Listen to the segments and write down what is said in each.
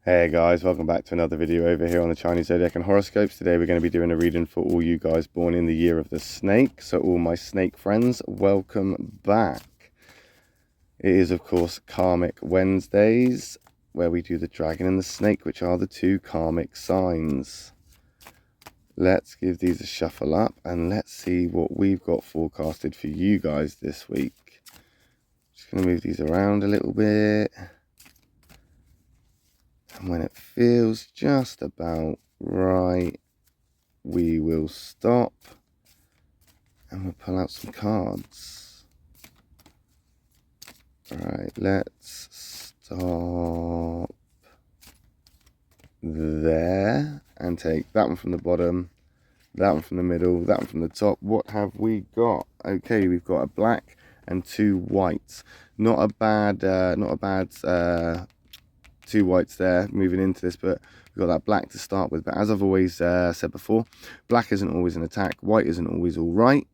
Hey guys, welcome back to another video over here on the Chinese Zodiac and Horoscopes. Today we're going to be doing a reading for all you guys born in the year of the snake. So all my snake friends, welcome back. It is of course Karmic Wednesdays, where we do the dragon and the snake, which are the two karmic signs. Let's give these a shuffle up and let's see what we've got forecasted for you guys this week. Just going to move these around a little bit. And when it feels just about right, we will stop and we'll pull out some cards. Alright, let's stop there and take that one from the bottom, that one from the middle, that one from the top. What have we got? Okay, we've got a black and two whites. Not a bad two whites there moving into this, but we've got that black to start with. But as I've always said before, black isn't always an attack, white isn't always all right.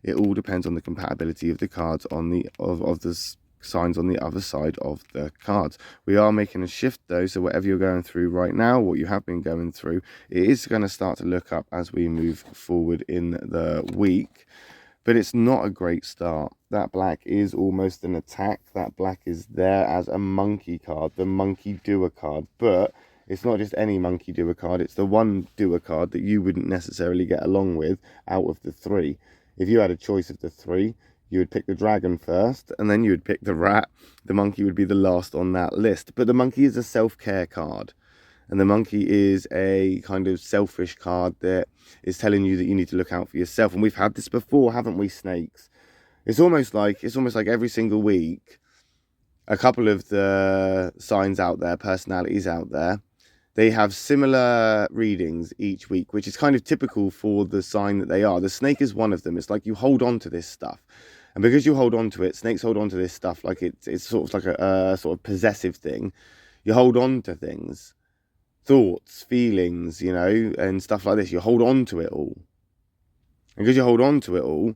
It all depends on the compatibility of the cards on the of the signs on the other side of the cards. We are making a shift though, so whatever you're going through right now, what you have been going through, it is going to start to look up as we move forward in the week. But it's not a great start. That black is almost an attack. That black is there as a monkey card, the monkey doer card. But it's not just any monkey doer card. It's the one doer card that you wouldn't necessarily get along with out of the three. If you had a choice of the three, you would pick the dragon first, and then you would pick the rat. The monkey would be the last on that list. But the monkey is a self-care card. And the monkey is a kind of selfish card that is telling you that you need to look out for yourself. And we've had this before, haven't we, snakes? It's almost like every single week, a couple of the signs out there, personalities out there, they have similar readings each week, which is kind of typical for the sign that they are. The snake is one of them. It's like you hold on to this stuff. And because you hold on to it, snakes hold on to this stuff like it's sort of like a sort of possessive thing. You hold on to things. Thoughts, feelings, you know, and stuff like this. You hold on to it all. And because you hold on to it all,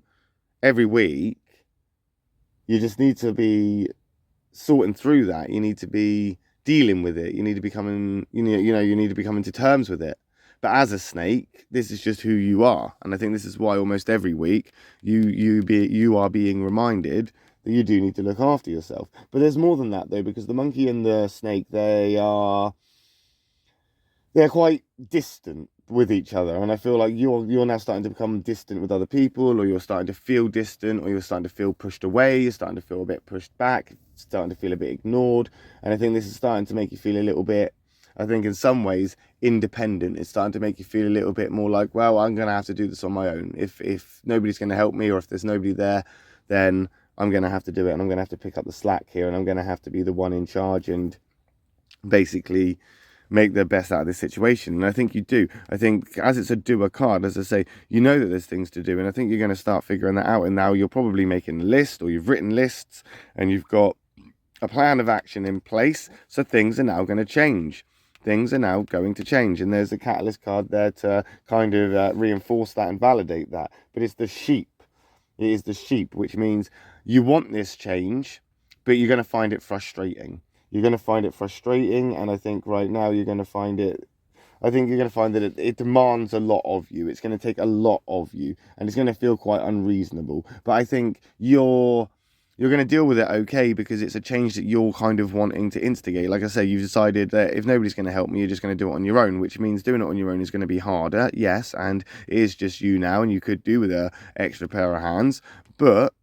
every week, you just need to be sorting through that. You need to be dealing with it. You need to be coming, you need to be coming to terms with it. But as a snake, this is just who you are. And I think this is why almost every week you are being reminded that you do need to look after yourself. But there's more than that though, because the monkey and the snake, they're quite distant with each other, and I feel like you're now starting to become distant with other people, or you're starting to feel distant, or you're starting to feel pushed away, you're starting to feel a bit pushed back, starting to feel a bit ignored. And I think this is starting to make you feel a little bit, I think in some ways, independent. It's starting to make you feel a little bit more like, well, I'm going to have to do this on my own. If nobody's going to help me, or if there's nobody there, then I'm going to have to do it, and I'm going to have to pick up the slack here, and I'm going to have to be the one in charge and basically make the best out of this situation. And I think you do. I think as it's a doer card, as I say, you know that there's things to do, and I think you're going to start figuring that out. And now you're probably making a list, or you've written lists, and you've got a plan of action in place. So things are now going to change. Things are now going to change, and there's a catalyst card there to kind of reinforce that and validate that. But it's the sheep. It is the sheep, which means you want this change, but you're going to find it frustrating. You're going to find it frustrating, and I think right now you're going to find it, I think you're going to find that it demands a lot of you. It's going to take a lot of you, and it's going to feel quite unreasonable. But I think you're going to deal with it okay, because it's a change that you're kind of wanting to instigate. Like I say, you've decided that if nobody's going to help me, you're just going to do it on your own, which means doing it on your own is going to be harder, yes, and it is just you now, and you could do with an extra pair of hands, but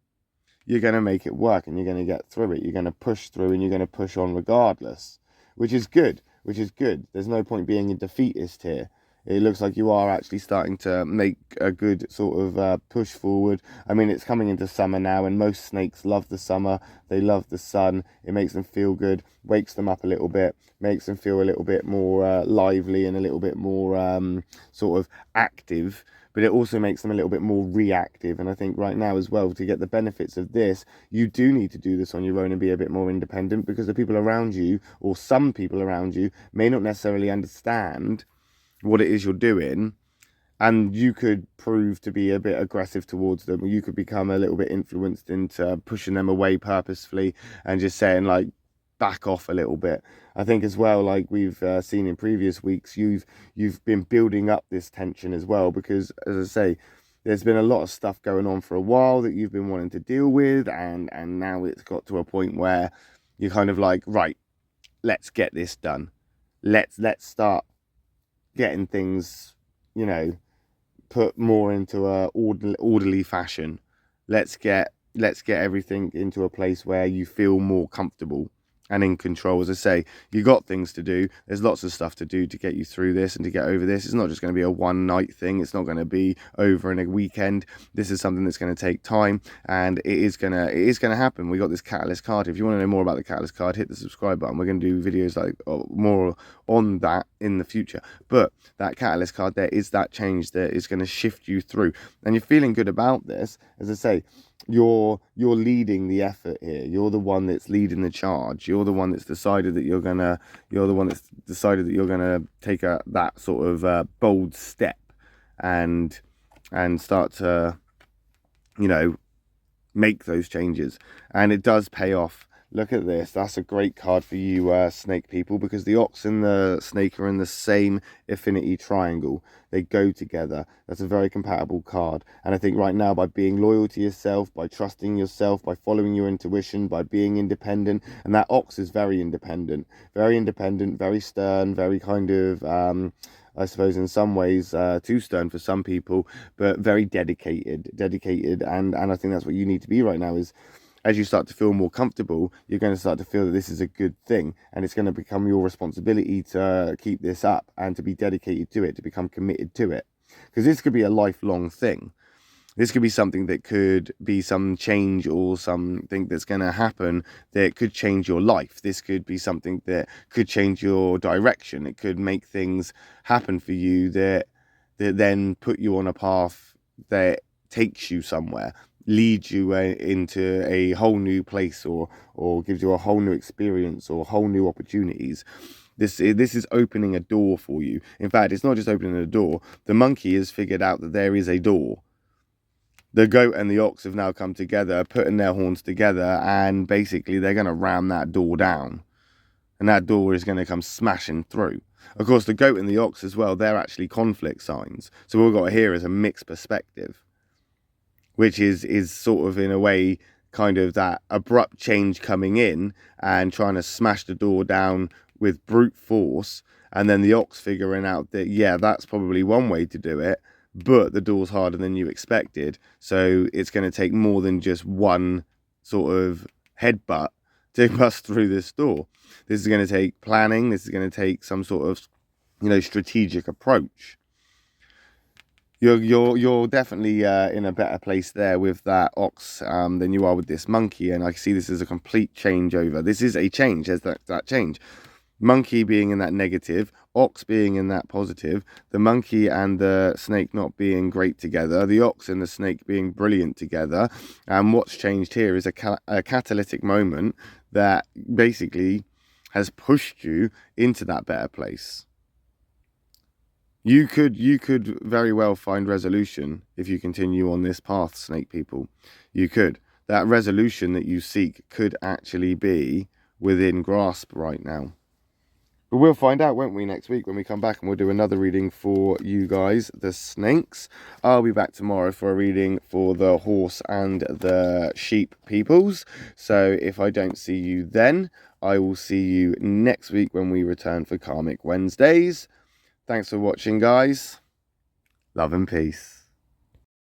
you're going to make it work, and you're going to get through it. You're going to push through, and you're going to push on regardless, which is good, There's no point being a defeatist here. It looks like you are actually starting to make a good sort of push forward. I mean, it's coming into summer now, and most snakes love the summer. They love the sun. It makes them feel good, wakes them up a little bit, makes them feel a little bit more lively and a little bit more sort of active. But it also makes them a little bit more reactive. And I think right now as well, to get the benefits of this, you do need to do this on your own and be a bit more independent, because the people around you, or some people around you, may not necessarily understand what it is you're doing, and you could prove to be a bit aggressive towards them, or you could become a little bit influenced into pushing them away purposefully and just saying like, back off a little bit. I think as well, like we've seen in previous weeks, you've been building up this tension as well, because as I say, there's been a lot of stuff going on for a while that you've been wanting to deal with, and now it's got to a point where you're kind of like, right, let's get this done. Let's start getting things, you know, put more into a orderly fashion. Let's get everything into a place where you feel more comfortable and in control. As I say, you got things to do. There's lots of stuff to do to get you through this and to get over this. It's not just going to be a one night thing. It's not going to be over in a weekend. This is something that's going to take time, and it is going to happen. We got this catalyst card. If you want to know more about the catalyst card, hit the subscribe button. We're going to do videos like more on that in the future. But that catalyst card, there is that change that is going to shift you through, and you're feeling good about this. As I say, you're leading the effort here. You're the one that's leading the charge. You're the one that's decided that you're gonna take that sort of bold step and start to, you know, make those changes. And it does pay off. Look at this. That's a great card for you snake people, because the ox and the snake are in the same affinity triangle. They go together. That's a very compatible card. And I think right now, by being loyal to yourself, by trusting yourself, by following your intuition, by being independent, and that ox is very independent, very stern, very kind of I suppose in some ways too stern for some people, but very dedicated, and I think that's what you need to be right now. Is as you start to feel more comfortable, you're going to start to feel that this is a good thing, and it's going to become your responsibility to keep this up and to be dedicated to it, to become committed to it, because this could be a lifelong thing. This could be something that could be some change or something that's going to happen that could change your life. This could be something that could change your direction. It could make things happen for you that then put you on a path that takes you somewhere, leads you into a whole new place, or gives you a whole new experience or whole new opportunities. This is opening a door for you. In fact, it's not just opening a door. The monkey has figured out that there is a door. The goat and the ox have now come together, putting their horns together, and basically they're going to ram that door down. And that door is going to come smashing through. Of course, the goat and the ox as well, they're actually conflict signs. So what we've got here is a mixed perspective, which is sort of, in a way, kind of that abrupt change coming in and trying to smash the door down with brute force. And then the ox figuring out that, yeah, that's probably one way to do it, but the door's harder than you expected, so it's going to take more than just one sort of headbutt to bust through this door. This is going to take planning. This is going to take some sort of, you know, strategic approach. You're definitely in a better place there with that ox than you are with this monkey, and I see this as a complete changeover. This is a change. There's that change. Monkey being in that negative, ox being in that positive, the monkey and the snake not being great together, the ox and the snake being brilliant together. And what's changed here is a catalytic moment that basically has pushed you into that better place. You could very well find resolution if you continue on this path, snake people. You could. That resolution that you seek could actually be within grasp right now. But we'll find out, won't we, next week when we come back, and we'll do another reading for you guys, the snakes. I'll be back tomorrow for a reading for the horse and the sheep peoples. So if I don't see you then, I will see you next week when we return for Karmic Wednesdays. Thanks for watching, guys. Love and peace.